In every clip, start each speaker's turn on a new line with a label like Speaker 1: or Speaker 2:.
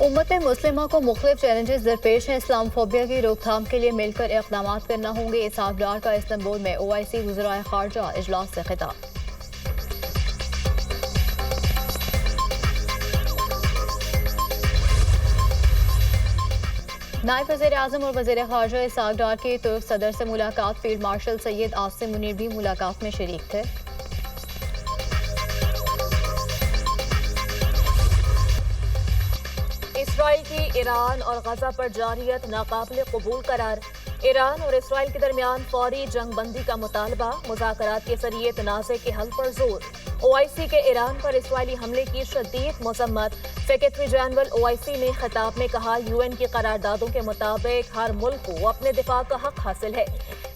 Speaker 1: उम्मत मुस्लिमा को मुख्तलिफ चैलेंजेस दरपेश हैं। इस्लामफोबिया की रोकथाम के लिए मिलकर इक़दाम करना होंगे। इसहाक डार का इस्तांबुल में OIC वज़राए ख़ारजा इजलास से खिताब। नायब वज़ीर आज़म और वज़ीर ख़ारजा इसहाक डार की तुर्क सदर से मुलाकात। फील्ड मार्शल सैयद आसिम मुनीर भी मुलाकात में शरीक थे। इसराइल की ईरान और गजा पर जारियत नाकाबिल कबूल करार। ईरान और इसराइल के दरमियान फौरी जंग बंदी का मुतालबा। मुज़ाकरात के जरिए तनाज़े के हल पर जोर। OIC के ईरान पर इसराइली हमले की शदीद मज़म्मत। सेक्रेटरी जनरल OIC ने खिताब में कहा, UN की करारदादों के मुताबिक हर मुल्क को अपने दिफा का हक हासिल है।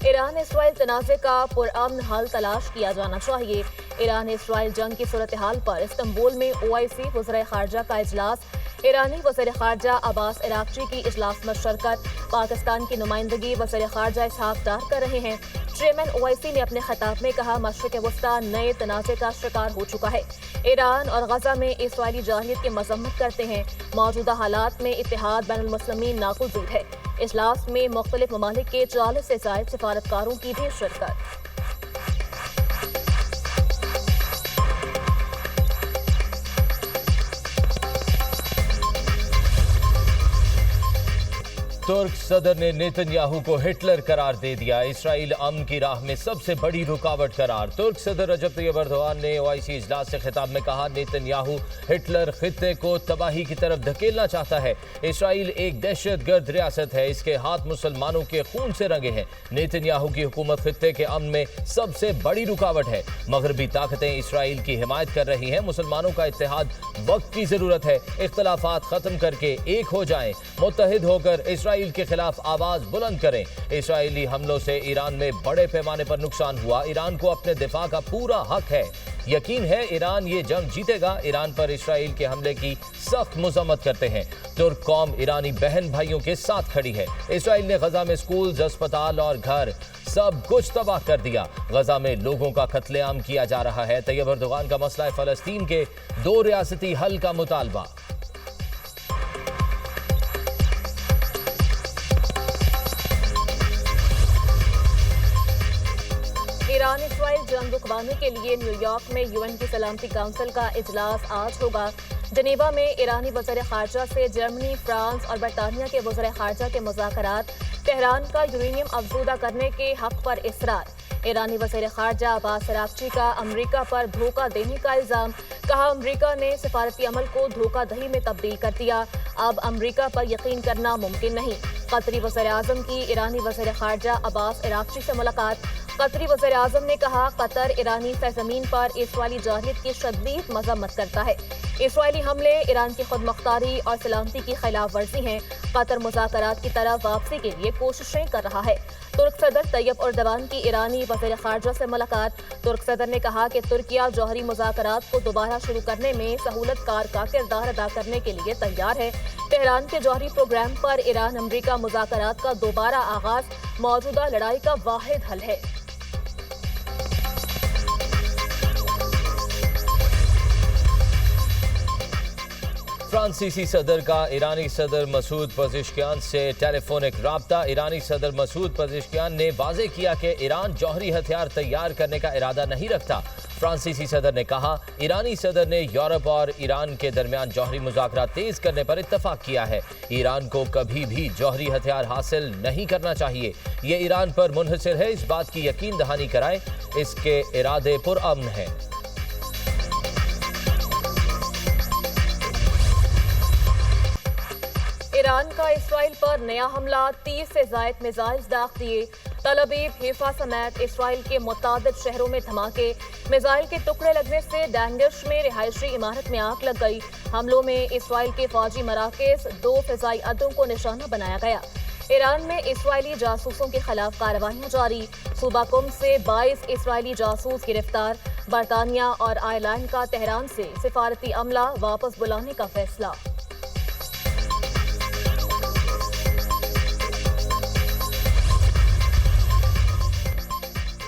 Speaker 1: ईरान इसराइल तनाज़े का पुरअमन हल तलाश किया जाना चाहिए। ईरान इसराइल जंग की सूरत हाल पर इस्तांबुल में OIC वज़ीर ख़ारजा का इजलास। ईरानी वज़ीर ख़ारजा अब्बास अराग़ची की इजलास में शिरकत। पाकिस्तान की नुमाइंदगी वज़ीर ख़ारजा इसहाक डार कर रहे हैं। चेयरमैन OIC ने अपने खिताब में कहा, मशरिक़ वस्ता नए तनाज़े का शिकार हो चुका है। ईरान और गजा में इसराइली जाहिलियत की मज़म्मत करते हैं। मौजूदा हालात में इत्तेहाद बैनुल मुस्लिमीन नागुज़ीर है। इजलास में मुख्तलिफ ममालिक के 40 से ज़ायद सिफारतकारों की भी शिरकत।
Speaker 2: तुर्क सदर ने नेतन्याहू को हिटलर करार दे दिया। इसराइल अमन की राह में सबसे बड़ी रुकावट करार। तुर्क सदर रजब तैयब एर्दोगान ने OIC इजलास से खिताब में कहा, नेतन्याहू हिटलर खित्ते को तबाही की तरफ धकेलना चाहता है। इसराइल एक दहशतगर्द रियासत है, इसके हाथ मुसलमानों के खून से रंगे हैं। नेतन्याहू की हुकूमत खित्ते के अमन में सबसे बड़ी रुकावट है। मगरबी ताकतें इसराइल की हिमायत कर रही हैं। मुसलमानों का इत्तेहाद वक्त की जरूरत है। इख्तलाफात खत्म करके एक हो जाएं, मुत्तहिद होकर इसराइल के खिलाफ आवाज बुलंद करें। इसराइली हमलों से ईरान में बड़े पैमाने पर नुकसान हुआ। ईरान को अपने दिफा का पूरा हक है। यकीन है ईरान ये जंग जीतेगा। ईरान पर इसराइल के हमले की सख्त मजम्मत करते हैं। तुर्क कौम ईरानी बहन भाइयों के साथ खड़ी है। इसराइल ने गजा में स्कूल, अस्पताल और घर सब कुछ तबाह कर दिया। गजा में लोगों का कत्लेआम किया जा रहा है। तैयब एर्दोगान का मसला फलस्तीन के 2 रियासती हल का मुतालबा।
Speaker 1: ईरान इसराइल जंग रुकवाने के लिए न्यूयॉर्क में UN की सलामती काउंसिल का इजलास आज होगा। जनेवा में ईरानी वज़ीर ख़ारजा से जर्मनी, फ्रांस और बरतानिया के वज़ीर ख़ारजा के मुज़ाकरात। तेहरान का यूरेनियम अफज़ूदा करने के हक पर इसरार। ईरानी वज़ीर ख़ारजा अब्बास अराग़ची का अमरीका पर धोखा देने का इल्ज़ाम। कहा, अमरीका ने सिफारती अमल को धोखाधड़ी में तब्दील कर दिया। अब अमरीका पर यकीन करना मुमकिन नहीं। कतरी वज़ीर आज़म की ईरानी वज़ीर ख़ारजा अब्बास अराग़ची से मुलाकात। कतरी वज़ीर आज़म ने कहा, कतर ईरानी सरजमीन पर इसराइली जाहिलियत की शदीद मज़म्मत करता है। इसराइली हमले ईरान की खुदमुख्तारी और सलामती की खिलाफ वर्जी हैं। कतर मुज़ाकरात की तरफ वापसी के लिए कोशिशें कर रहा है। तुर्क सदर तैयब एर्दोगान की ईरानी वज़ीर ख़ारजा से मुलाकात। तुर्क सदर ने कहा कि तुर्किया जौहरी मुज़ाकरात को दोबारा शुरू करने में सहूलतकार का किरदार अदा करने के लिए तैयार है। तेहरान के जौहरी प्रोग्राम पर ईरान अमरीका मुज़ाकरात का दोबारा आगाज मौजूदा लड़ाई का वाहिद हल है।
Speaker 2: फ्रांसीसी सदर का ईरानी सदर मसूद पज़ेश्कियान से टेलीफोनिक राब्ता। ईरानी सदर मसूद पज़ेश्कियान ने वाज़ेह किया कि ईरान जौहरी हथियार तैयार करने का इरादा नहीं रखता। फ्रांसीसी सदर ने कहा, ईरानी सदर ने यूरोप और ईरान के दरमियान जौहरी मुज़ाकरात तेज करने पर इत्तफाक किया है। ईरान को कभी भी जौहरी हथियार हासिल नहीं करना चाहिए। ये ईरान पर मुनहसिर है। इस बात की यकीन दहानी कराएं, इसके इरादे पुरअमन हैं।
Speaker 1: ईरान का इसराइल पर नया हमला। 30 से ज़ायद मिसाइल दाग दिए। तल अवीव, हैफा समेत इसराइल के मुतादिद शहरों में धमाके। मिसाइल के टुकड़े लगने से डैंगिश में रिहायशी इमारत में आग लग गई। हमलों में इसराइल के फौजी मराकज़, 2 फ़िज़ाई अड्डों को निशाना बनाया गया। ईरान में इसराइली जासूसों के खिलाफ कार्रवाइयाँ जारी। सूबा कुम से 22 इसराइली जासूस गिरफ्तार। बरतानिया और आयरलैंड का तेहरान से सिफारती अमला वापस बुलाने का फैसला।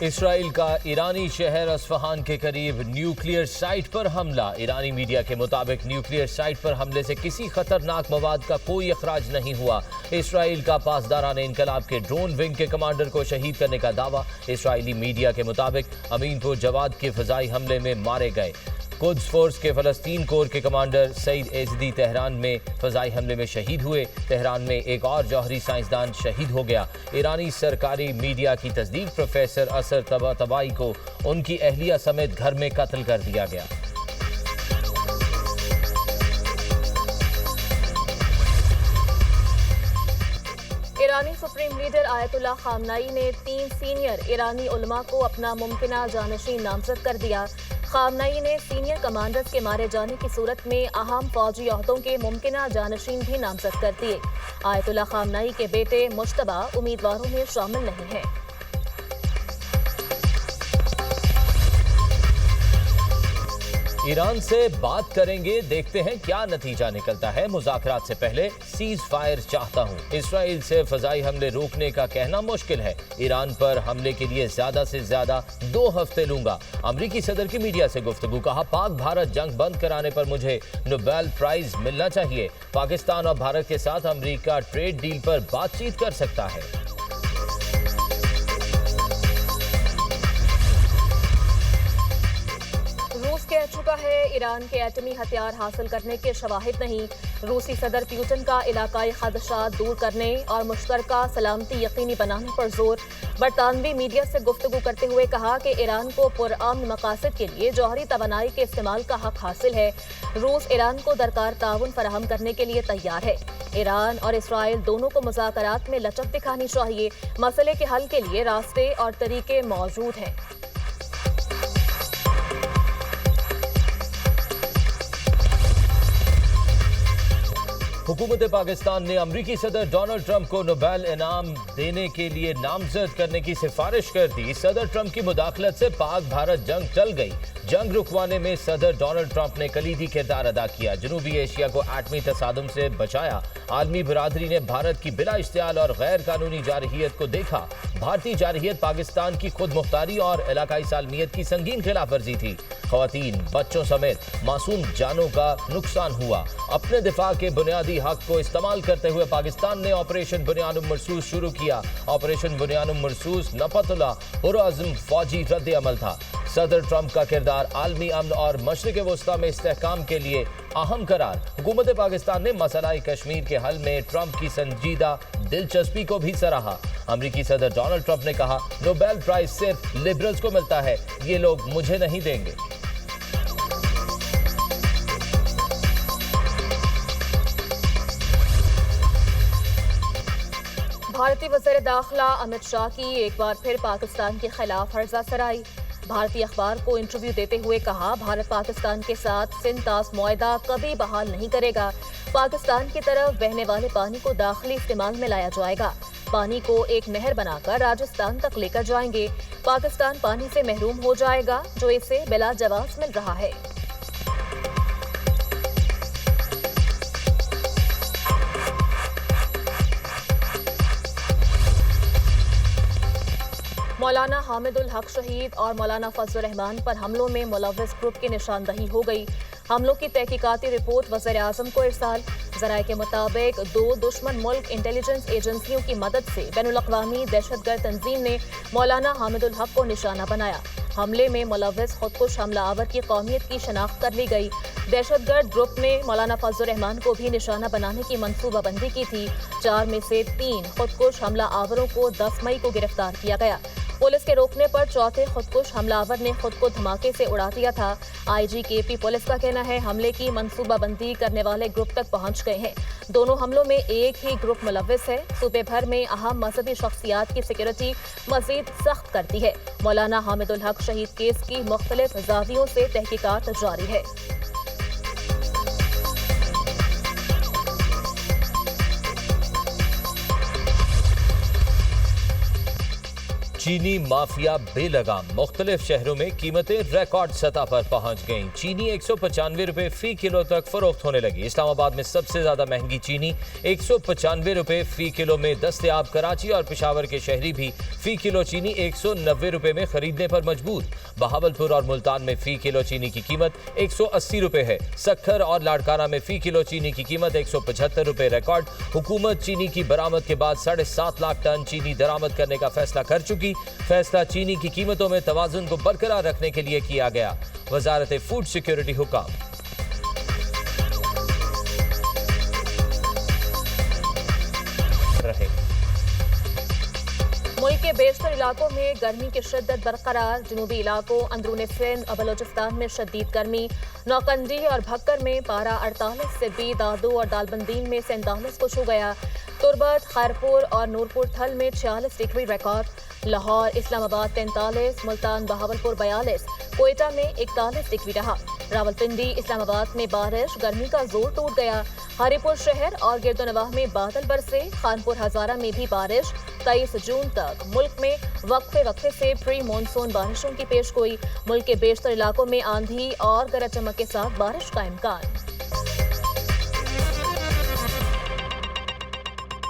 Speaker 2: इसराइल का ईरानी शहर अस्फहान के करीब न्यूक्लियर साइट पर हमला। ईरानी मीडिया के मुताबिक न्यूक्लियर साइट पर हमले से किसी खतरनाक मवाद का कोई अखराज नहीं हुआ। इसराइल का पासदारान इनकलाब के ड्रोन विंग के कमांडर को शहीद करने का दावा। इसराइली मीडिया के मुताबिक अमीनपुर जवाद के फजाई हमले में मारे गए। कुद्स फोर्स के फलस्तीन कोर के कमांडर सईद एजदी तेहरान में फजाई हमले में शहीद हुए। तेहरान में एक और जौहरी साइंसदान शहीद हो गया। ईरानी सरकारी मीडिया की तस्दीक प्रोफेसर असर तबाई को उनकी अहलिया समेत घर में कत्ल कर दिया गया।
Speaker 1: ईरानी सुप्रीम लीडर आयतुल्लाह खामनाई ने 3 सीनियर ईरानी उलमा को अपना मुमकिना जानशीन नामजद कर दिया। खामनाई ने सीनियर कमांडर्स के मारे जाने की सूरत में अहम फौजी ओहदों के मुमकिना जानशीन भी नामजद कर दिए। आयतुल्लाह खामनाई के बेटे मुश्तबा उम्मीदवारों में शामिल नहीं हैं।
Speaker 2: ईरान से बात करेंगे, देखते हैं क्या नतीजा निकलता है। मुज़ाकरात से पहले सीज फायर चाहता हूं। इसराइल से फजाई हमले रोकने का कहना मुश्किल है। ईरान पर हमले के लिए ज्यादा से ज्यादा 2 हफ्ते लूंगा। अमरीकी सदर की मीडिया से गुफ्तगू। कहा, पाक भारत जंग बंद कराने पर मुझे नोबेल प्राइज मिलना चाहिए। पाकिस्तान और भारत के साथ अमरीका ट्रेड डील पर बातचीत कर सकता है।
Speaker 1: कह चुका है ईरान के एटमी हथियार हासिल करने के शवाहिद नहीं। रूसी सदर पुतिन का इलाकाई खदशात दूर करने और मुश्तरका सलामती यकीनी बनाने पर जोर। बरतानवी मीडिया से गुफ्तगू करते हुए कहा कि ईरान को पुरअमन मकासद के लिए जौहरी तवानाई के इस्तेमाल का हक हासिल है। रूस ईरान को दरकार ताउन फराहम करने के लिए तैयार है। ईरान और इसराइल दोनों को मुज़ाकरात में लचक दिखानी चाहिए। मसले के हल के लिए रास्ते और तरीके मौजूद हैं।
Speaker 2: हुकूमत पाकिस्तान ने अमरीकी सदर डोनाल्ड ट्रंप को नोबेल इनाम देने के लिए नामजद करने की सिफारिश कर दी। सदर ट्रंप की मुदाखलत से पाक भारत जंग टल गई। जंग रुकवाने में सदर डोनाल्ड ट्रंप ने कलीदी किरदार अदा किया। जनूबी एशिया को एटमी तसादुम से बचाया। आलमी बरादरी ने भारत की बिला इश्तियाल और गैर कानूनी जारहियत को देखा। भारतीय जारहियत पाकिस्तान की खुद मुख्तारी और इलाकाई सालमियत की संगीन खिलाफ वर्जी थी। ख्वातीन, बच्चों समेत मासूम जानों का नुकसान हुआ। अपने दिफा के बुनियादी हक को इस्तेमाल करते हुए पाकिस्तान ने ऑपरेशन बुनियानुम मरसूस शुरू किया। ऑपरेशन बुनियानुम मरसूस नफतुल्लाह पुरअज़्म फौजी रद्द अमल था। सदर ट्रंप का किरदार आलमी अमन और मशरिक वस्ता में इस्तेहकाम के लिए अहम करार। हुकूमत पाकिस्तान ने मसला कश्मीर के हल में ट्रंप की संजीदा दिलचस्पी को भी सराहा। अमरीकी सदर डोनाल्ड ट्रंप ने कहा, नोबेल प्राइज सिर्फ लिबरल्स को मिलता है, ये लोग मुझे नहीं देंगे।
Speaker 1: भारतीय वज़ीर दाखिला अमित शाह की एक बार फिर पाकिस्तान के खिलाफ हर्जा सराई। भारतीय अखबार को इंटरव्यू देते हुए कहा, भारत पाकिस्तान के साथ सिंतास मुआहदा कभी बहाल नहीं करेगा। पाकिस्तान की तरफ बहने वाले पानी को दाखिली इस्तेमाल में लाया जाएगा। पानी को एक नहर बनाकर राजस्थान तक लेकर जाएंगे। पाकिस्तान पानी से महरूम हो जाएगा जो इसे बिला जवाब मिल रहा है। मौलाना हामिदुल हक शहीद और मौलाना फजलुर रहमान पर हमलों में मुलव्विस ग्रुप की निशानदही हो गई। हमलों की तहकीकाती रिपोर्ट वज़ीर आज़म को इरसाल। ज़राए के मुताबिक 2 दुश्मन मुल्क इंटेलिजेंस एजेंसियों की मदद से बैनुल-अक़वामी दहशतगर्द तंजीम ने मौलाना हामिदुल हक को निशाना बनाया। हमले में मुलव्विस खुदकुश हमला आवर की कौमियत की शनाख्त कर ली गई। दहशतगर्द ग्रुप ने मौलाना फजलुर रहमान को भी निशाना बनाने की मनसूबाबंदी की थी। 4 में से 3 खुदकुश हमला आवरों को 10 मई को गिरफ्तार किया गया। पुलिस के रोकने पर चौथे खुदकुश हमलावर ने खुद को धमाके से उड़ा दिया था। IGKP पुलिस का कहना है, हमले की मनसूबाबंदी करने वाले ग्रुप तक पहुंच गए हैं। दोनों हमलों में एक ही ग्रुप मुलव्विस है। सूबे भर में अहम मजहबी शख्सियात की सिक्योरिटी मजीद सख्त करती है। मौलाना हामिदुल हक शहीद केस की मुख्तलिफ जावियों से तहकीकात जारी है।
Speaker 2: चीनी माफिया बेलगाम, मुख्तलिफ शहरों में कीमतें रिकॉर्ड सतह पर पहुंच गईं। चीनी 195 रुपए फी किलो तक फरोख्त होने लगी। इस्लामाबाद में सबसे ज्यादा महंगी चीनी 195 रुपए फी किलो में दस्तयाब। कराची और पेशावर के शहरी भी फी किलो चीनी 190 रुपए में खरीदने पर मजबूर। बहावलपुर और मुल्तान में फी किलो चीनी की कीमत 180 रुपए है। सक्खर और लाड़काना में फी किलो चीनी की कीमत 175 रुपए रिकॉर्ड। हुकूमत चीनी की बरामद के बाद 7.5 लाख टन चीनी दरामद करने का फैसला कर चुकी। फैसला चीनी की कीमतों में तवाज़ुन को बरकरार रखने के लिए किया गया। वजारत फूड सिक्योरिटी हुक्म रहे।
Speaker 1: मुल्क के बेशतर इलाकों में गर्मी की शिद्दत बरकरार। जनूबी इलाकों अंदरून सिंध और बलोचिस्तान में शदीद गर्मी। नौकंडी और भक्कर में पारा 48 से 20, दादू और दालबंदीन में 47 को छू गया। तुरबत, खैरपुर और नूरपुर थल में 46 डिग्री रिकॉर्ड। लाहौर, इस्लामाबाद 43, मुल्तान, बहावलपुर 42, कोयटा में 41 डिग्री रहा। रावलपिंडी, इस्लामाबाद में बारिश, गर्मी का जोर टूट गया। हरिपुर शहर और गिरदोनवाह में बादल बरसे। खानपुर हजारा में भी बारिश। 23 जून तक मुल्क में वक्फे वक्फे से प्री मानसून बारिशों की पेशगोई। मुल्क के बेशतर इलाकों में आंधी और गरज चमक के साथ बारिश का इम्कान।